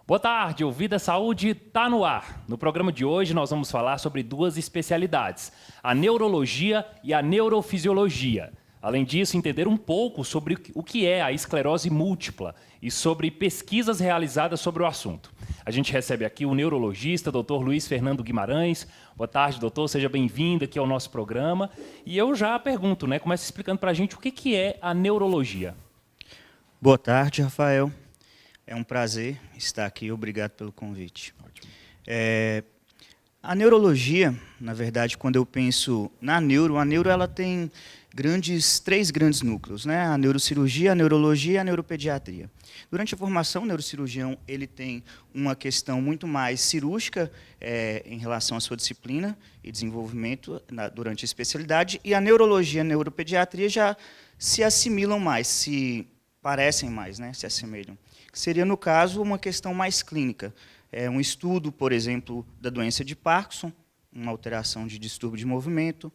Boa tarde, o Vida Saúde está no ar. No programa de hoje nós vamos falar sobre duas especialidades, a neurologia e a neurofisiologia. Além disso, entender um pouco sobre o que é a esclerose múltipla e sobre pesquisas realizadas sobre o assunto. A gente recebe aqui o neurologista, Dr. Luiz Fernando Guimarães. Boa tarde, doutor, seja bem-vindo aqui ao nosso programa. E eu já pergunto, começa explicando para a gente o que é a neurologia. Boa tarde, Rafael. É um prazer estar aqui. Obrigado pelo convite. Ótimo. A neurologia, na verdade, quando eu penso na neuro, a neuro ela tem três grandes núcleos, né? A neurocirurgia, a neurologia e a neuropediatria. Durante a formação, o neurocirurgião ele tem uma questão muito mais cirúrgica em relação à sua disciplina e desenvolvimento durante a especialidade, e a neurologia e a neuropediatria já se assimilam mais, se parecem mais, né? Se assemelham. Seria, no caso, uma questão mais clínica. Um estudo, por exemplo, da doença de Parkinson, uma alteração de distúrbio de movimento,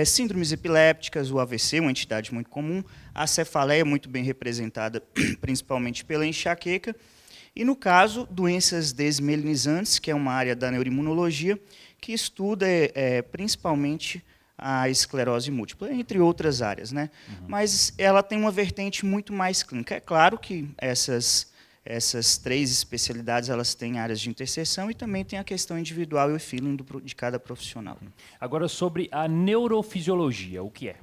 síndromes epilépticas, o AVC, uma entidade muito comum, a cefaleia, muito bem representada principalmente pela enxaqueca, e, no caso, doenças desmielinizantes, que é uma área da neuroimunologia, que estuda principalmente a esclerose múltipla, entre outras áreas, né? Uhum. Mas ela tem uma vertente muito mais clínica. É claro que essas três especialidades elas têm áreas de interseção e também tem a questão individual e o feeling de cada profissional. Agora, sobre a neurofisiologia, o que é?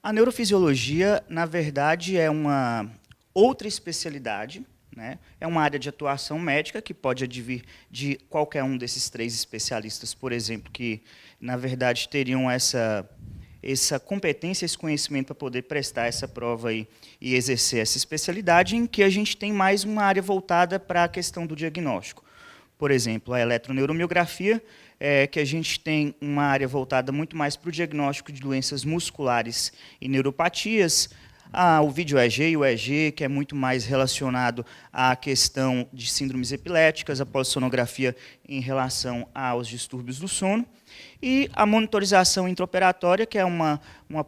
A neurofisiologia, na verdade, é uma outra especialidade, né? É uma área de atuação médica que pode advir de qualquer um desses três especialistas, por exemplo, que, na verdade, teriam essa competência, esse conhecimento para poder prestar essa prova e exercer essa especialidade, em que a gente tem mais uma área voltada para a questão do diagnóstico. Por exemplo, a eletroneuromiografia, que a gente tem uma área voltada muito mais para o diagnóstico de doenças musculares e neuropatias, o vídeo EEG e o EEG, que é muito mais relacionado à questão de síndromes epiléticas, a polissonografia em relação aos distúrbios do sono, e a monitorização intraoperatória, que é uma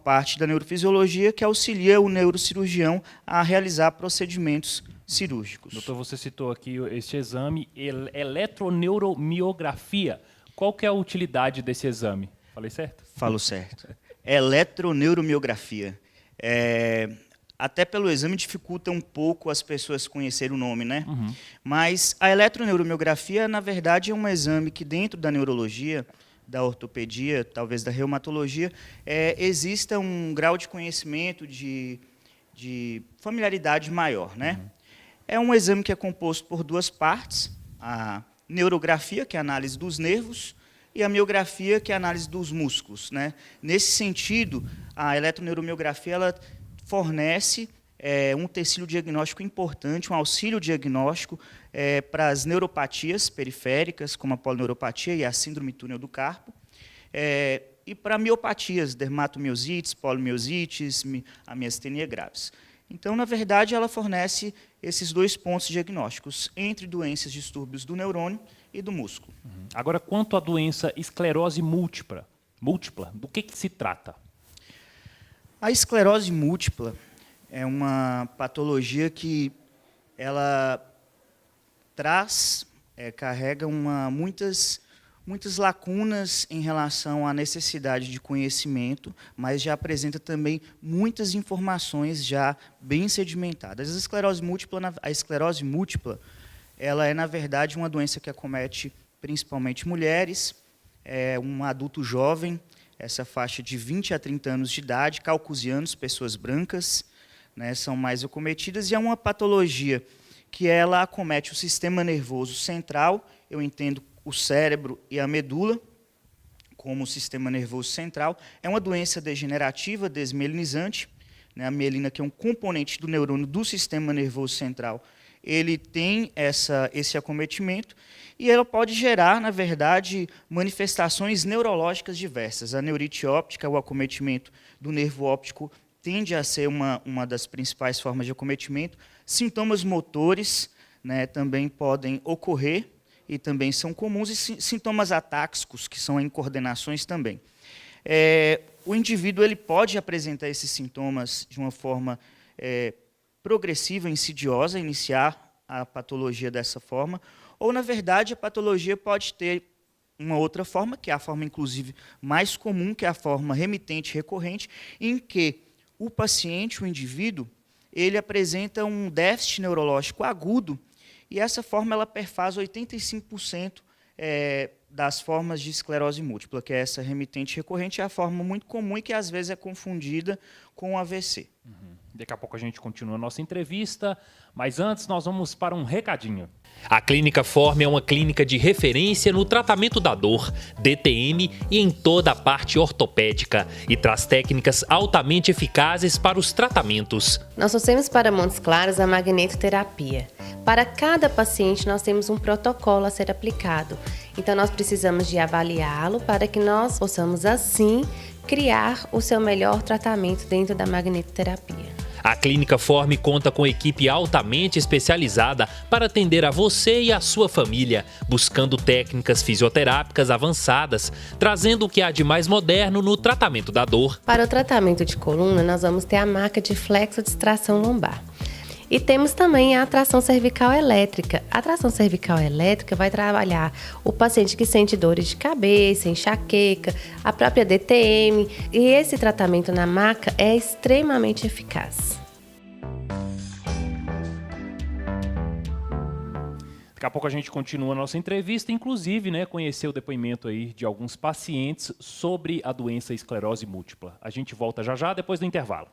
parte da neurofisiologia que auxilia o neurocirurgião a realizar procedimentos cirúrgicos. Doutor, você citou aqui este exame, eletroneuromiografia. Qual que é a utilidade desse exame? Falei certo? Falou certo. Eletroneuromiografia. Até pelo exame dificulta um pouco as pessoas conhecerem o nome, né? Uhum. Mas a eletroneuromiografia, na verdade, é um exame que, dentro da neurologia, da ortopedia, talvez da reumatologia, exista um grau de conhecimento, de familiaridade maior, né? Uhum. É um exame que é composto por duas partes, a neurografia, que é a análise dos nervos, e a miografia, que é a análise dos músculos, né? Nesse sentido, a eletroneuromiografia ela fornece um tecido diagnóstico importante, um auxílio diagnóstico para as neuropatias periféricas, como a polineuropatia e a síndrome túnel do carpo, e para miopatias, dermatomiosites, polimiosites, a miastenia graves. Então, na verdade, ela fornece esses dois pontos diagnósticos entre doenças, distúrbios do neurônio e do músculo. Uhum. Agora, quanto à doença esclerose múltipla, do que se trata? A esclerose múltipla é uma patologia que ela carrega muitas lacunas em relação à necessidade de conhecimento, mas já apresenta também muitas informações já bem sedimentadas. A esclerose múltipla ela é, na verdade, uma doença que acomete principalmente mulheres, um adulto jovem, essa faixa de 20 a 30 anos de idade, caucasianos, pessoas brancas, né, são mais acometidas, e é uma patologia que ela acomete o sistema nervoso central, eu entendo o cérebro e a medula, como o sistema nervoso central. É uma doença degenerativa, desmielinizante, né, a mielina, que é um componente do neurônio do sistema nervoso central, ele tem esse acometimento, e ela pode gerar, na verdade, manifestações neurológicas diversas. A neurite óptica, o acometimento do nervo óptico, tende a ser uma das principais formas de acometimento. Sintomas motores, né, também podem ocorrer, e também são comuns, e sintomas atáxicos, que são incoordenações também. O indivíduo ele pode apresentar esses sintomas de uma forma progressiva, insidiosa, iniciar a patologia dessa forma, ou, na verdade, a patologia pode ter uma outra forma, que é a forma, inclusive, mais comum, que é a forma remitente recorrente, em que o paciente, o indivíduo, ele apresenta um déficit neurológico agudo, e essa forma ela perfaz 85% das formas de esclerose múltipla, que é essa remitente recorrente, é a forma muito comum e que às vezes é confundida com o AVC. Daqui a pouco a gente continua a nossa entrevista, mas antes nós vamos para um recadinho. A Clínica Forme é uma clínica de referência no tratamento da dor, DTM e em toda a parte ortopédica e traz técnicas altamente eficazes para os tratamentos. Nós trouxemos para Montes Claros a magnetoterapia. Para cada paciente nós temos um protocolo a ser aplicado, então nós precisamos de avaliá-lo para que nós possamos assim criar o seu melhor tratamento dentro da magnetoterapia. A Clínica Forme conta com equipe altamente especializada para atender a você e a sua família, buscando técnicas fisioterápicas avançadas, trazendo o que há de mais moderno no tratamento da dor. Para o tratamento de coluna, nós vamos ter a maca de flexodistração lombar. E temos também a tração cervical elétrica. A tração cervical elétrica vai trabalhar o paciente que sente dores de cabeça, enxaqueca, a própria DTM. E esse tratamento na maca é extremamente eficaz. Daqui a pouco a gente continua a nossa entrevista, inclusive, né, conhecer o depoimento aí de alguns pacientes sobre a doença esclerose múltipla. A gente volta já já, depois do intervalo.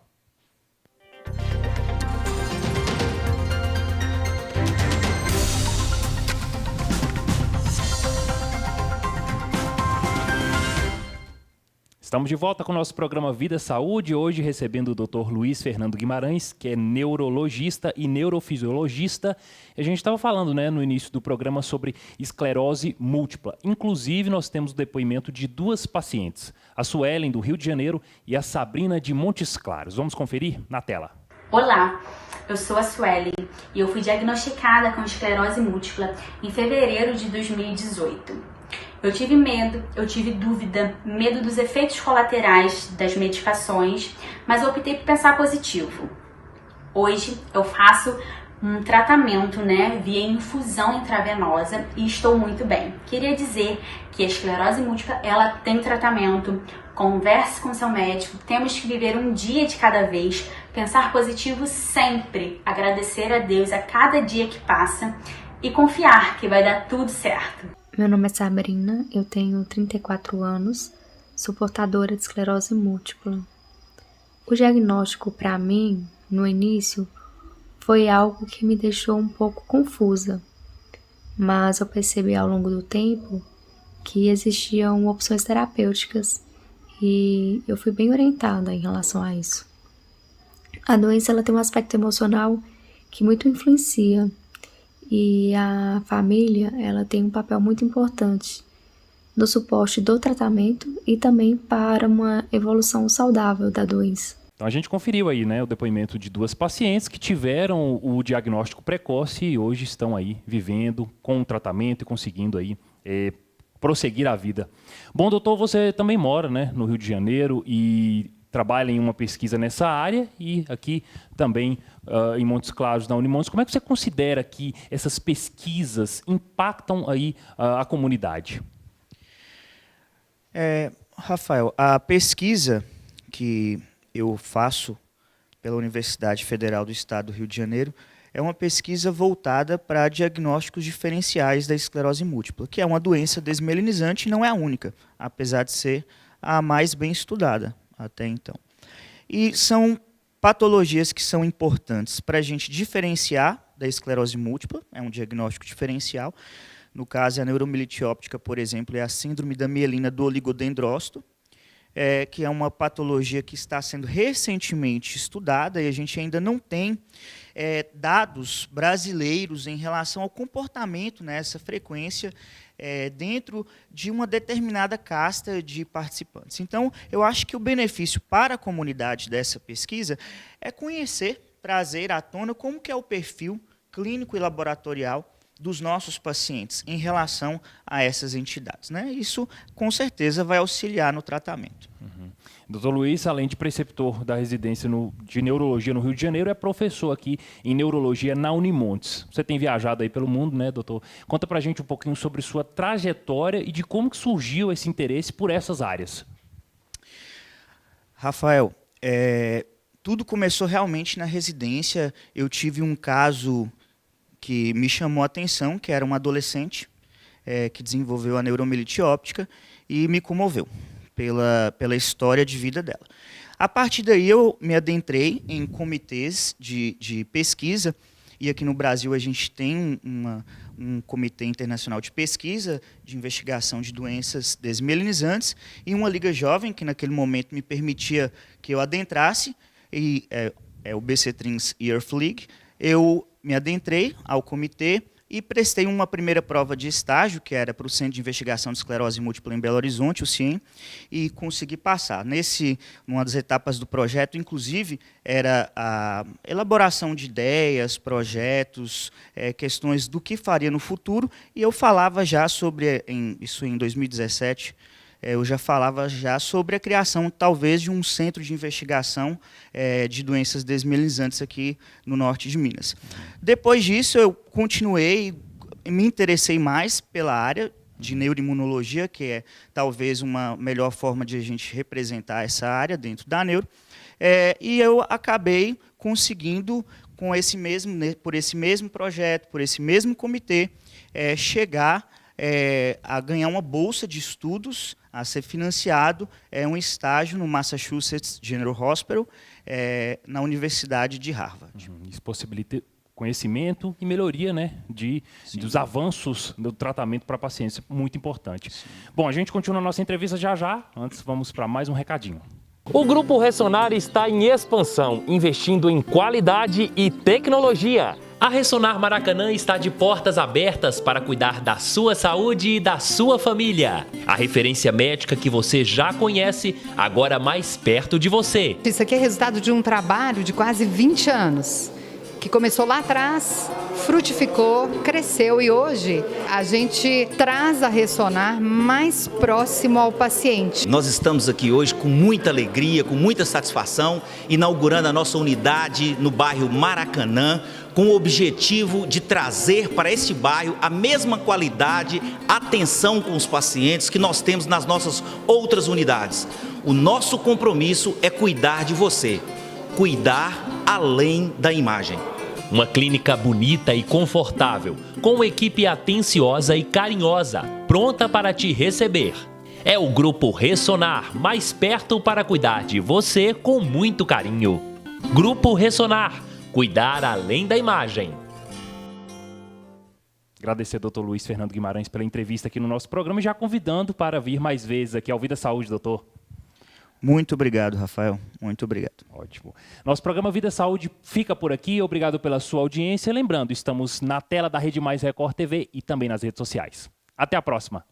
Estamos de volta com o nosso programa Vida Saúde, hoje recebendo o Dr. Luiz Fernando Guimarães, que é neurologista e neurofisiologista. A gente estava falando, né, no início do programa sobre esclerose múltipla. Inclusive, nós temos o depoimento de duas pacientes, a Suelen, do Rio de Janeiro, e a Sabrina, de Montes Claros. Vamos conferir na tela. Olá, eu sou a Suelen e eu fui diagnosticada com esclerose múltipla em fevereiro de 2018. Eu tive medo, eu tive dúvida, medo dos efeitos colaterais das medicações, mas eu optei por pensar positivo. Hoje eu faço um tratamento, via infusão intravenosa e estou muito bem. Queria dizer que a esclerose múltipla, ela tem tratamento. Converse com seu médico, temos que viver um dia de cada vez, pensar positivo sempre, agradecer a Deus a cada dia que passa e confiar que vai dar tudo certo. Meu nome é Sabrina, eu tenho 34 anos, sou portadora de esclerose múltipla. O diagnóstico para mim, no início, foi algo que me deixou um pouco confusa, mas eu percebi ao longo do tempo que existiam opções terapêuticas e eu fui bem orientada em relação a isso. A doença ela tem um aspecto emocional que muito influencia. E a família, ela tem um papel muito importante no suporte do tratamento e também para uma evolução saudável da doença. Então a gente conferiu aí, né, o depoimento de duas pacientes que tiveram o diagnóstico precoce e hoje estão aí vivendo com o tratamento e conseguindo aí prosseguir a vida. Bom, doutor, você também mora, né, no Rio de Janeiro e trabalha em uma pesquisa nessa área e aqui também em Montes Claros, na Unimontes. Como é que você considera que essas pesquisas impactam aí a comunidade? Rafael, a pesquisa que eu faço pela Universidade Federal do Estado do Rio de Janeiro é uma pesquisa voltada para diagnósticos diferenciais da esclerose múltipla, que é uma doença desmielinizante e não é a única, apesar de ser a mais bem estudada até então. E são patologias que são importantes para a gente diferenciar da esclerose múltipla, é um diagnóstico diferencial. No caso, a neuromielite óptica, por exemplo, é a síndrome da mielina do oligodendrócito, que é uma patologia que está sendo recentemente estudada e a gente ainda não tem dados brasileiros em relação ao comportamento nessa frequência dentro de uma determinada casta de participantes. Então, eu acho que o benefício para a comunidade dessa pesquisa é conhecer, trazer à tona como que é o perfil clínico e laboratorial dos nossos pacientes em relação a essas entidades, né? Isso, com certeza, vai auxiliar no tratamento. Dr. Luiz, além de preceptor da residência de neurologia no Rio de Janeiro, é professor aqui em neurologia na Unimontes. Você tem viajado aí pelo mundo, né, doutor? Conta pra gente um pouquinho sobre sua trajetória e de como que surgiu esse interesse por essas áreas. Rafael, tudo começou realmente na residência. Eu tive um caso que me chamou a atenção, que era uma adolescente que desenvolveu a neuromielite óptica e me comoveu pela história de vida dela. A partir daí eu me adentrei em comitês de pesquisa, e aqui no Brasil a gente tem um comitê internacional de pesquisa, de investigação de doenças desmielinizantes, e uma liga jovem que naquele momento me permitia que eu adentrasse, e o BC Trins Earth League. Eu me adentrei ao comitê e prestei uma primeira prova de estágio, que era para o Centro de Investigação de Esclerose Múltipla em Belo Horizonte, o CIEM, e consegui passar. Uma das etapas do projeto, inclusive, era a elaboração de ideias, projetos, questões do que faria no futuro, e eu falava já sobre, isso em 2017, eu já falava sobre a criação, talvez, de um centro de investigação de doenças desmielinizantes aqui no norte de Minas. Depois disso, eu continuei, me interessei mais pela área de neuroimunologia, que é talvez uma melhor forma de a gente representar essa área dentro da neuro, e eu acabei conseguindo, por esse mesmo projeto, por esse mesmo comitê, chegar a ganhar uma bolsa de estudos, a ser financiado um estágio no Massachusetts General Hospital, na Universidade de Harvard. Isso possibilita conhecimento e melhoria, né, dos avanços do tratamento para pacientes, muito importante. Sim. Bom, a gente continua a nossa entrevista já. Antes, vamos para mais um recadinho. O Grupo Ressonar está em expansão, investindo em qualidade e tecnologia. A Ressonar Maracanã está de portas abertas para cuidar da sua saúde e da sua família. A referência médica que você já conhece, agora mais perto de você. Isso aqui é resultado de um trabalho de quase 20 anos, que começou lá atrás, frutificou, cresceu e hoje a gente traz a Ressonar mais próximo ao paciente. Nós estamos aqui hoje com muita alegria, com muita satisfação, inaugurando a nossa unidade no bairro Maracanã, com o objetivo de trazer para este bairro a mesma qualidade, atenção com os pacientes que nós temos nas nossas outras unidades. O nosso compromisso é cuidar de você, cuidar além da imagem. Uma clínica bonita e confortável, com uma equipe atenciosa e carinhosa, pronta para te receber. É o Grupo Ressonar, mais perto para cuidar de você com muito carinho. Grupo Ressonar, cuidar além da imagem. Agradecer ao Dr. Luiz Fernando Guimarães pela entrevista aqui no nosso programa e já convidando para vir mais vezes aqui ao Vida Saúde, doutor. Muito obrigado, Rafael. Muito obrigado. Ótimo. Nosso programa Vida Saúde fica por aqui. Obrigado pela sua audiência. Lembrando, estamos na tela da Rede Mais Record TV e também nas redes sociais. Até a próxima.